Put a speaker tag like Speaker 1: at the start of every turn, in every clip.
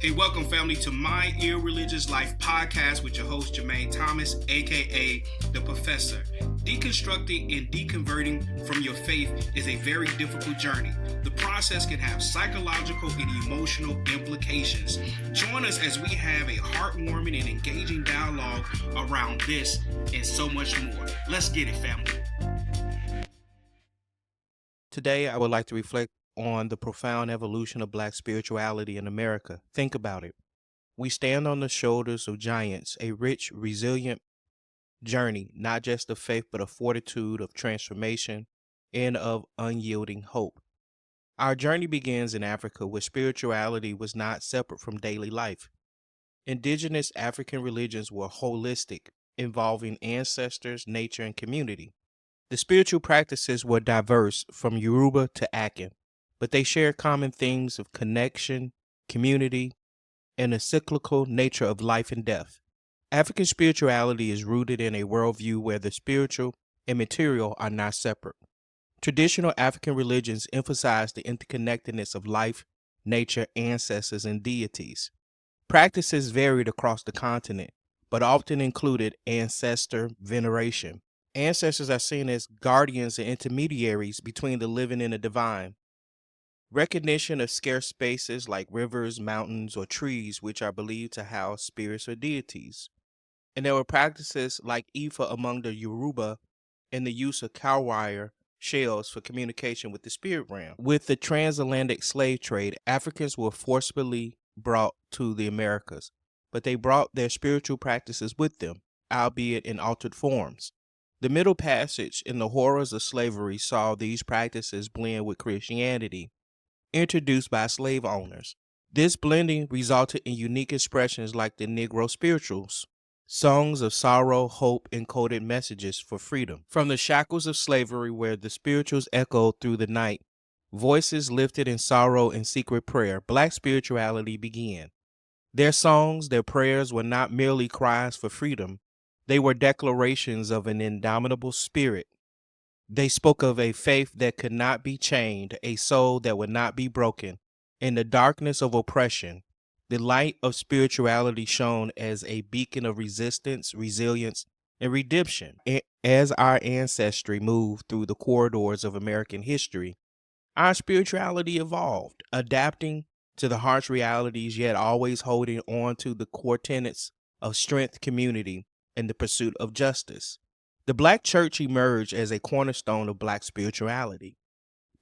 Speaker 1: Hey, welcome, family, to My Irreligious Life podcast with your host, Jermaine Thomas, aka The Professor. Deconstructing and deconverting from your faith is a very difficult journey. The process can have psychological and emotional implications. Join us as we have a heartwarming and engaging dialogue around this and so much more. Let's get it, family.
Speaker 2: Today, I would like to reflect on the profound evolution of Black spirituality in America. Think about it. We stand on the shoulders of giants, a rich, resilient journey, not just of faith, but of fortitude, of transformation, and of unyielding hope. Our journey begins in Africa, where spirituality was not separate from daily life. Indigenous African religions were holistic, involving ancestors, nature, and community. The spiritual practices were diverse from Yoruba to Akan, but they shared common themes of connection, community, and the cyclical nature of life and death. African spirituality is rooted in a worldview where the spiritual and material are not separate. Traditional African religions emphasize the interconnectedness of life, nature, ancestors, and deities. Practices varied across the continent, but often included ancestor veneration. Ancestors are seen as guardians and intermediaries between the living and the divine. Recognition of scarce spaces like rivers, mountains, or trees, which are believed to house spirits or deities. And there were practices like Ifa among the Yoruba and the use of cow wire shells for communication with the spirit realm. With the transatlantic slave trade, Africans were forcibly brought to the Americas, but they brought their spiritual practices with them, albeit in altered forms. The Middle Passage and the horrors of slavery saw these practices blend with Christianity, introduced by slave owners. This blending resulted in unique expressions like the Negro spirituals, songs of sorrow, hope, and coded messages for freedom. From the shackles of slavery, where the spirituals echoed through the night, voices lifted in sorrow and secret prayer, Black spirituality began. Their songs, their prayers were not merely cries for freedom. They were declarations of an indomitable spirit. They spoke of a faith that could not be chained, a soul that would not be broken. In the darkness of oppression, the light of spirituality shone as a beacon of resistance, resilience, and redemption. As our ancestry moved through the corridors of American history, our spirituality evolved, adapting to the harsh realities, yet always holding on to the core tenets of strength, community, and the pursuit of justice. The Black church emerged as a cornerstone of Black spirituality.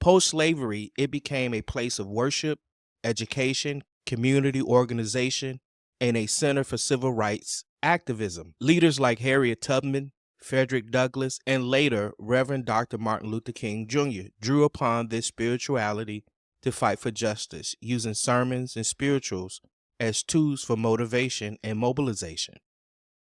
Speaker 2: Post-slavery, it became a place of worship, education, community organization, and a center for civil rights activism. Leaders like Harriet Tubman, Frederick Douglass, and later Reverend Dr. Martin Luther King Jr. drew upon this spirituality to fight for justice, using sermons and spirituals as tools for motivation and mobilization.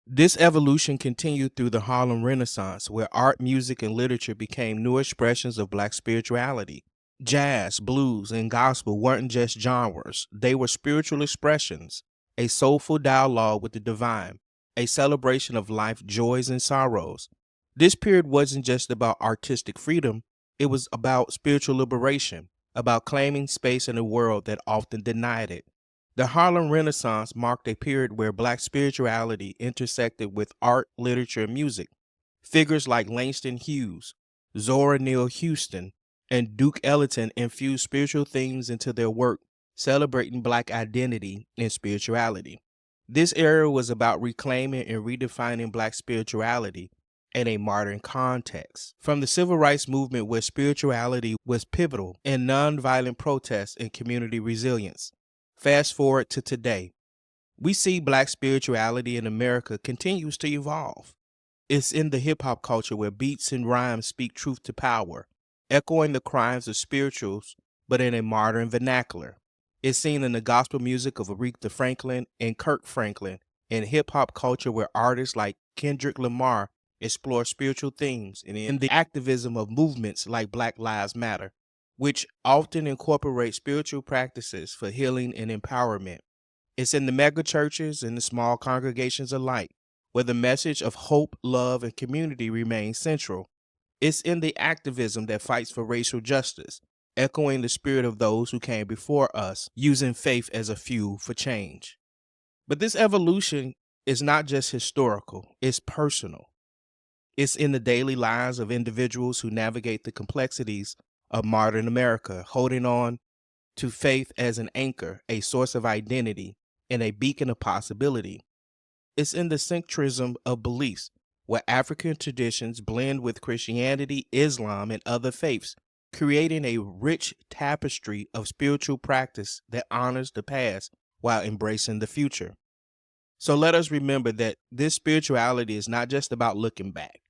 Speaker 2: This evolution continued through the Harlem Renaissance, where art, music, and literature became new expressions of Black spirituality. Jazz, blues, and gospel weren't just genres, they were spiritual expressions, a soulful dialogue with the divine, a celebration of life's joys and sorrows. This period wasn't just about artistic freedom, it was about spiritual liberation, about claiming space in a world that often denied it. The Harlem Renaissance marked a period where Black spirituality intersected with art, literature, and music. Figures like Langston Hughes, Zora Neale Hurston, and Duke Ellington infused spiritual themes into their work, celebrating Black identity and spirituality. This era was about reclaiming and redefining Black spirituality in a modern context. From the civil rights movement, where spirituality was pivotal in nonviolent protests and community resilience. Fast forward to today, we see Black spirituality in America continues to evolve. It's in the hip-hop culture where beats and rhymes speak truth to power, echoing the crimes of spirituals, but in a modern vernacular. It's seen in the gospel music of Aretha Franklin and Kirk Franklin, and hip-hop culture where artists like Kendrick Lamar explore spiritual themes, and in the activism of movements like Black Lives Matter, which often incorporate spiritual practices for healing and empowerment. It's in the megachurches and the small congregations alike, where the message of hope, love, and community remains central. It's in the activism that fights for racial justice, echoing the spirit of those who came before us, using faith as a fuel for change. But this evolution is not just historical, it's personal. It's in the daily lives of individuals who navigate the complexities of modern America, holding on to faith as an anchor, a source of identity, and a beacon of possibility. It's in the syncretism of beliefs, where African traditions blend with Christianity, Islam, and other faiths, creating a rich tapestry of spiritual practice that honors the past while embracing the future. So let us remember that this spirituality is not just about looking back.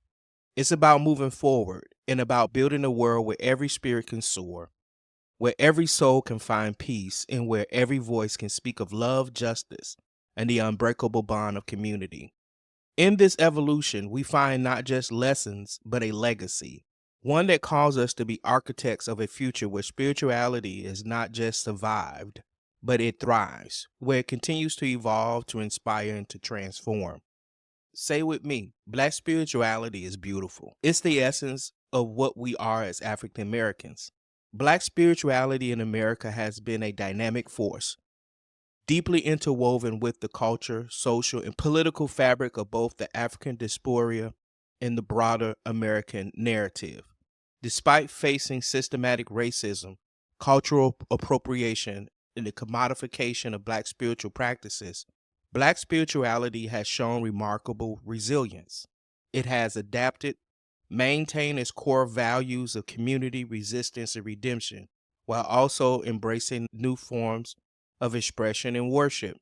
Speaker 2: It's about moving forward and about building a world where every spirit can soar, where every soul can find peace, and where every voice can speak of love, justice, and the unbreakable bond of community. In this evolution, we find not just lessons, but a legacy, one that calls us to be architects of a future where spirituality is not just survived, but it thrives, where it continues to evolve, to inspire, and to transform. Say with me, Black spirituality is beautiful. It's the essence of what we are as African Americans. Black spirituality in America has been a dynamic force, deeply interwoven with the culture, social, and political fabric of both the African diaspora and the broader American narrative. Despite facing systematic racism, cultural appropriation, and the commodification of Black spiritual practices, Black spirituality has shown remarkable resilience. It has adapted, maintained its core values of community, resistance, and redemption, while also embracing new forms of expression and worship.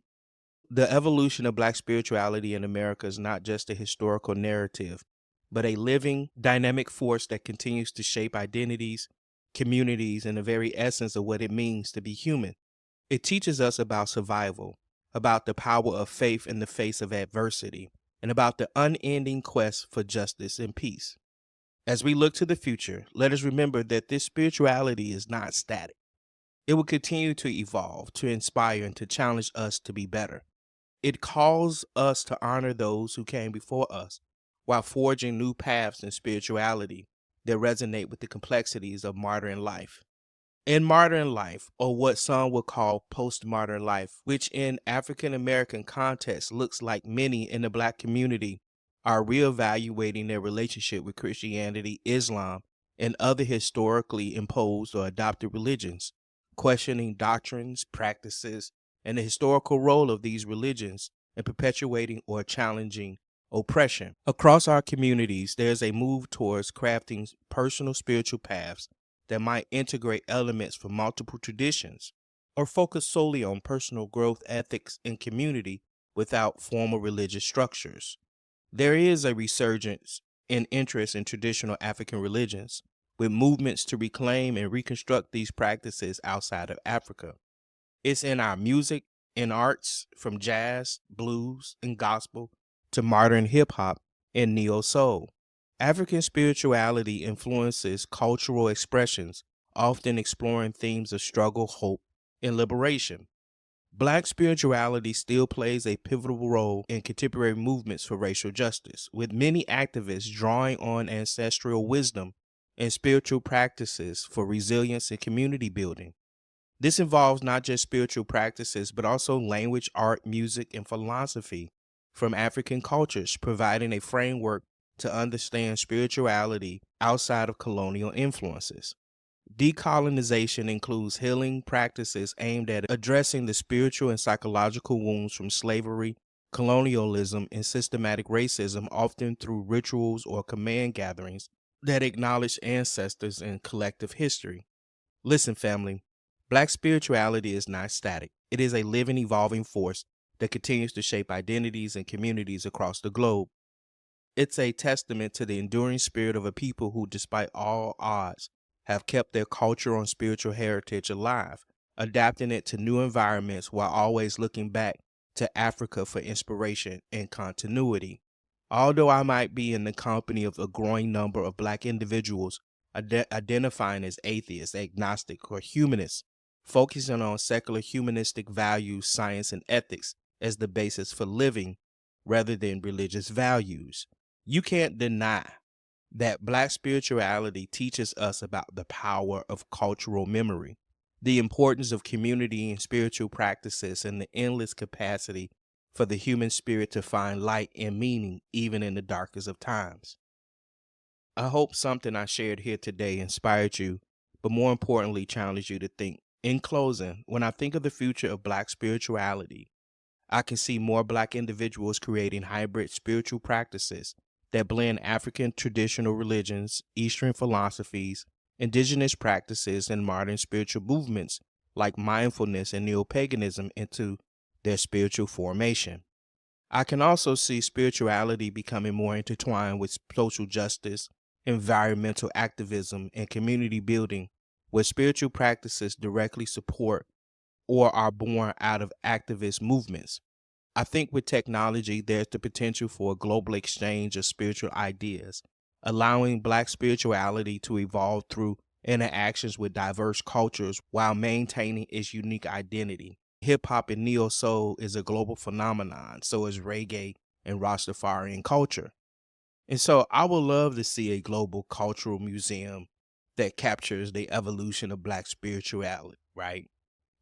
Speaker 2: The evolution of Black spirituality in America is not just a historical narrative, but a living, dynamic force that continues to shape identities, communities, and the very essence of what it means to be human. It teaches us about survival, about the power of faith in the face of adversity, and about the unending quest for justice and peace. As we look to the future, let us remember that this spirituality is not static. It will continue to evolve, to inspire, and to challenge us to be better. It calls us to honor those who came before us while forging new paths in spirituality that resonate with the complexities of modern life. In modern life, or what some would call postmodern life, which in African American context looks like many in the Black community are reevaluating their relationship with Christianity, Islam, and other historically imposed or adopted religions, questioning doctrines, practices, and the historical role of these religions in perpetuating or challenging oppression. Across our communities, there's a move towards crafting personal spiritual paths that might integrate elements from multiple traditions or focus solely on personal growth, ethics, and community without formal religious structures. There is a resurgence in interest in traditional African religions, with movements to reclaim and reconstruct these practices outside of Africa. It's in our music and arts, from jazz, blues, and gospel to modern hip hop and neo soul. African spirituality influences cultural expressions, often exploring themes of struggle, hope, and liberation. Black spirituality still plays a pivotal role in contemporary movements for racial justice, with many activists drawing on ancestral wisdom and spiritual practices for resilience and community building. This involves not just spiritual practices, but also language, art, music, and philosophy from African cultures, providing a framework to understand spirituality outside of colonial influences. Decolonization includes healing practices aimed at addressing the spiritual and psychological wounds from slavery, colonialism, and systematic racism, often through rituals or command gatherings that acknowledge ancestors and collective history. Listen, family, Black spirituality is not static. It is a living, evolving force that continues to shape identities and communities across the globe. It's a testament to the enduring spirit of a people who, despite all odds, have kept their cultural and spiritual heritage alive, adapting it to new environments while always looking back to Africa for inspiration and continuity. Although I might be in the company of a growing number of Black individuals identifying as atheists, agnostic, or humanists, focusing on secular humanistic values, science, and ethics as the basis for living rather than religious values, you can't deny that Black spirituality teaches us about the power of cultural memory, the importance of community and spiritual practices, and the endless capacity for the human spirit to find light and meaning even in the darkest of times. I hope something I shared here today inspired you, but more importantly, challenged you to think. In closing, when I think of the future of Black spirituality, I can see more Black individuals creating hybrid spiritual practices that blend African traditional religions, Eastern philosophies, indigenous practices, and modern spiritual movements like mindfulness and neo-paganism into their spiritual formation. I can also see spirituality becoming more intertwined with social justice, environmental activism, and community building, where spiritual practices directly support or are born out of activist movements. I think with technology, there's the potential for a global exchange of spiritual ideas, allowing Black spirituality to evolve through interactions with diverse cultures while maintaining its unique identity. Hip hop and neo soul is a global phenomenon, so is reggae and Rastafarian culture. And so I would love to see a global cultural museum that captures the evolution of Black spirituality, right?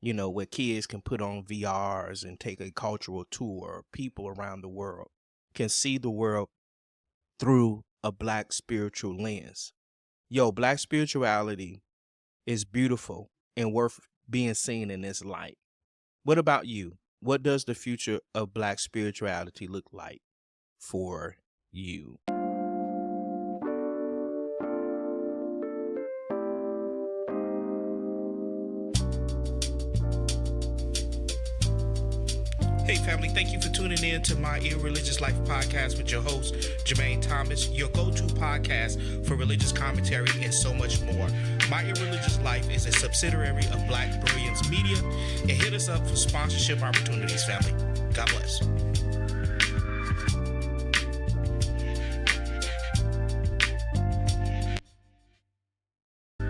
Speaker 2: Where kids can put on VRs and take a cultural tour. People around the world can see the world through a Black spiritual lens. Black spirituality is beautiful and worth being seen in this light. What about you? What does the future of Black spirituality look like for you?
Speaker 1: Hey family, thank you for tuning in to my Irreligious Life podcast with your host, Jermaine Thomas, your go-to podcast for religious commentary and so much more. My Irreligious Life is a subsidiary of Black Brilliance Media, and hit us up for sponsorship opportunities, family. God bless.